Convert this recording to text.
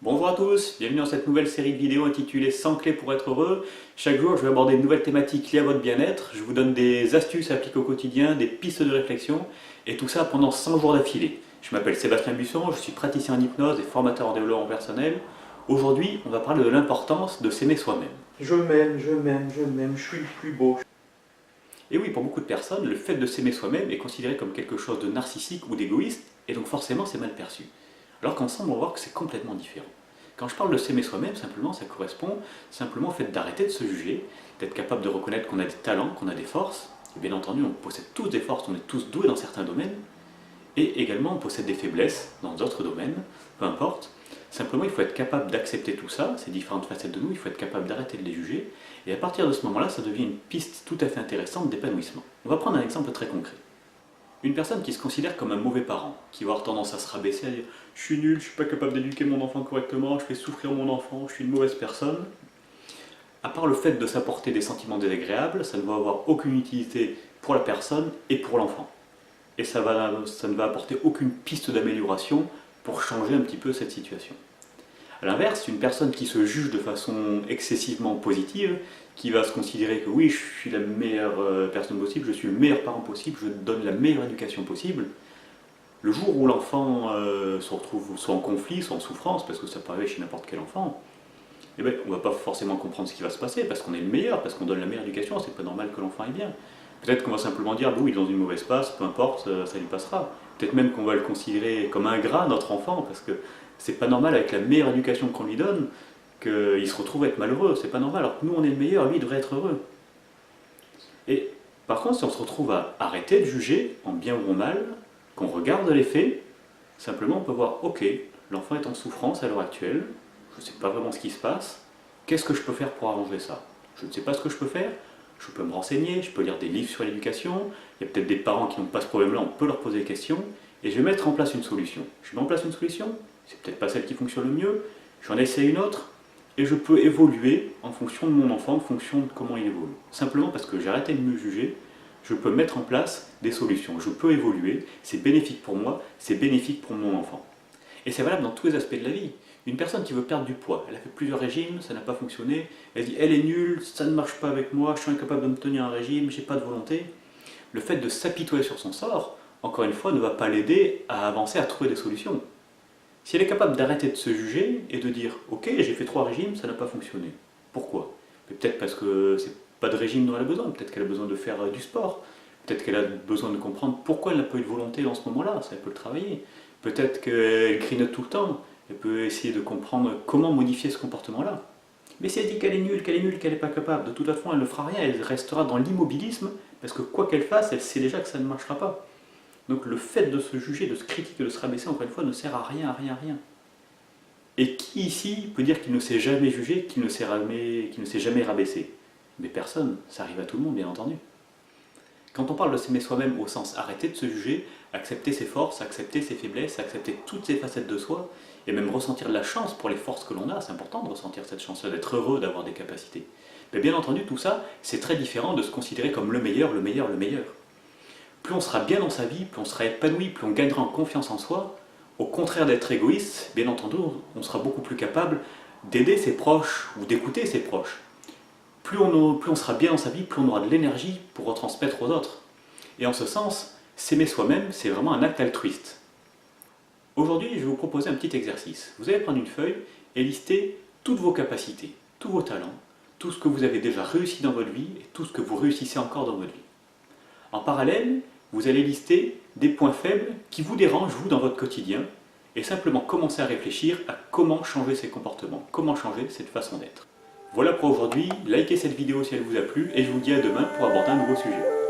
Bonjour à tous, bienvenue dans cette nouvelle série de vidéos intitulée 100 clés pour être heureux. Chaque jour, je vais aborder une nouvelle thématique liée à votre bien-être. Je vous donne des astuces à appliquer au quotidien, des pistes de réflexion, et tout ça pendant 100 jours d'affilée. Je m'appelle Sébastien Buisson, je suis praticien en hypnose et formateur en développement personnel. Aujourd'hui, on va parler de l'importance de s'aimer soi-même. Je m'aime, je m'aime, je m'aime, je suis le plus beau. Et oui, pour beaucoup de personnes, le fait de s'aimer soi-même est considéré comme quelque chose de narcissique ou d'égoïste, et donc forcément c'est mal perçu. Alors qu'ensemble, on va voir que c'est complètement différent. Quand je parle de s'aimer soi-même, simplement, ça correspond simplement au fait d'arrêter de se juger, d'être capable de reconnaître qu'on a des talents, qu'on a des forces. Et bien entendu, on possède tous des forces, on est tous doués dans certains domaines, et également on possède des faiblesses dans d'autres domaines, peu importe. Simplement, il faut être capable d'accepter tout ça, ces différentes facettes de nous, il faut être capable d'arrêter de les juger, et à partir de ce moment-là, ça devient une piste tout à fait intéressante d'épanouissement. On va prendre un exemple très concret. Une personne qui se considère comme un mauvais parent, qui va avoir tendance à se rabaisser, à dire « je suis nul, je suis pas capable d'éduquer mon enfant correctement, je fais souffrir mon enfant, je suis une mauvaise personne », à part le fait de s'apporter des sentiments désagréables, ça ne va avoir aucune utilité pour la personne et pour l'enfant. Et ça ne va apporter aucune piste d'amélioration pour changer un petit peu cette situation. A l'inverse, une personne qui se juge de façon excessivement positive, qui va se considérer que oui, je suis la meilleure personne possible, je suis le meilleur parent possible, je donne la meilleure éducation possible, le jour où l'enfant se retrouve soit en conflit, soit en souffrance, parce que ça peut arriver chez n'importe quel enfant, eh bien, on ne va pas forcément comprendre ce qui va se passer, parce qu'on est le meilleur, parce qu'on donne la meilleure éducation, c'est pas normal que l'enfant aille bien. Peut-être qu'on va simplement dire, oui, il est dans une mauvaise passe, peu importe, ça lui passera. Peut-être même qu'on va le considérer comme ingrat, notre enfant, parce que c'est pas normal avec la meilleure éducation qu'on lui donne, qu'il se retrouve à être malheureux, c'est pas normal, alors que nous on est le meilleur, lui il devrait être heureux. Et par contre, si on se retrouve à arrêter de juger, en bien ou en mal, qu'on regarde les faits, simplement on peut voir, ok, l'enfant est en souffrance à l'heure actuelle, je ne sais pas vraiment ce qui se passe, qu'est-ce que je peux faire pour arranger ça? Je ne sais pas ce que je peux faire, je peux me renseigner, je peux lire des livres sur l'éducation, il y a peut-être des parents qui n'ont pas ce problème-là, on peut leur poser des questions, et je vais mettre en place une solution. Je mets en place une solution, c'est peut-être pas celle qui fonctionne le mieux, j'en essaie une autre, et je peux évoluer en fonction de mon enfant, en fonction de comment il évolue. Simplement parce que j'ai arrêté de me juger, je peux mettre en place des solutions, je peux évoluer, c'est bénéfique pour moi, c'est bénéfique pour mon enfant. Et c'est valable dans tous les aspects de la vie. Une personne qui veut perdre du poids, elle a fait plusieurs régimes, ça n'a pas fonctionné, elle dit elle est nulle, ça ne marche pas avec moi, je suis incapable de me tenir un régime, j'ai pas de volonté. Le fait de s'apitoyer sur son sort, encore une fois, ne va pas l'aider à avancer, à trouver des solutions. Si elle est capable d'arrêter de se juger et de dire ok, j'ai fait 3 régimes, ça n'a pas fonctionné. Pourquoi? Peut-être parce que c'est pas de régime dont elle a besoin, peut-être qu'elle a besoin de faire du sport, peut-être qu'elle a besoin de comprendre pourquoi elle n'a pas eu de volonté dans ce moment-là, ça elle peut le travailler. Peut-être qu'elle grignote tout le temps, elle peut essayer de comprendre comment modifier ce comportement-là. Mais si elle dit qu'elle est nulle, qu'elle n'est pas capable, de toute façon elle ne fera rien, elle restera dans l'immobilisme, parce que quoi qu'elle fasse, elle sait déjà que ça ne marchera pas. Donc le fait de se juger, de se critiquer, de se rabaisser, encore une fois, ne sert à rien, à rien, à rien. Et qui ici peut dire qu'il ne s'est jamais jugé, qu'il ne s'est jamais rabaissé? Mais personne, ça arrive à tout le monde bien entendu. Quand on parle de s'aimer soi-même au sens arrêter de se juger, accepter ses forces, accepter ses faiblesses, accepter toutes ces facettes de soi, et même ressentir de la chance pour les forces que l'on a, c'est important de ressentir cette chance-là, d'être heureux d'avoir des capacités. Mais bien entendu, tout ça, c'est très différent de se considérer comme le meilleur, le meilleur, le meilleur. Plus on sera bien dans sa vie, plus on sera épanoui, plus on gagnera en confiance en soi, au contraire d'être égoïste, bien entendu, on sera beaucoup plus capable d'aider ses proches ou d'écouter ses proches. Plus on sera bien dans sa vie, plus on aura de l'énergie pour retransmettre aux autres. Et en ce sens, s'aimer soi-même, c'est vraiment un acte altruiste. Aujourd'hui, je vais vous proposer un petit exercice. Vous allez prendre une feuille et lister toutes vos capacités, tous vos talents, tout ce que vous avez déjà réussi dans votre vie et tout ce que vous réussissez encore dans votre vie. En parallèle, vous allez lister des points faibles qui vous dérangent, vous, dans votre quotidien, et simplement commencer à réfléchir à comment changer ces comportements, comment changer cette façon d'être. Voilà pour aujourd'hui, likez cette vidéo si elle vous a plu, et je vous dis à demain pour aborder un nouveau sujet.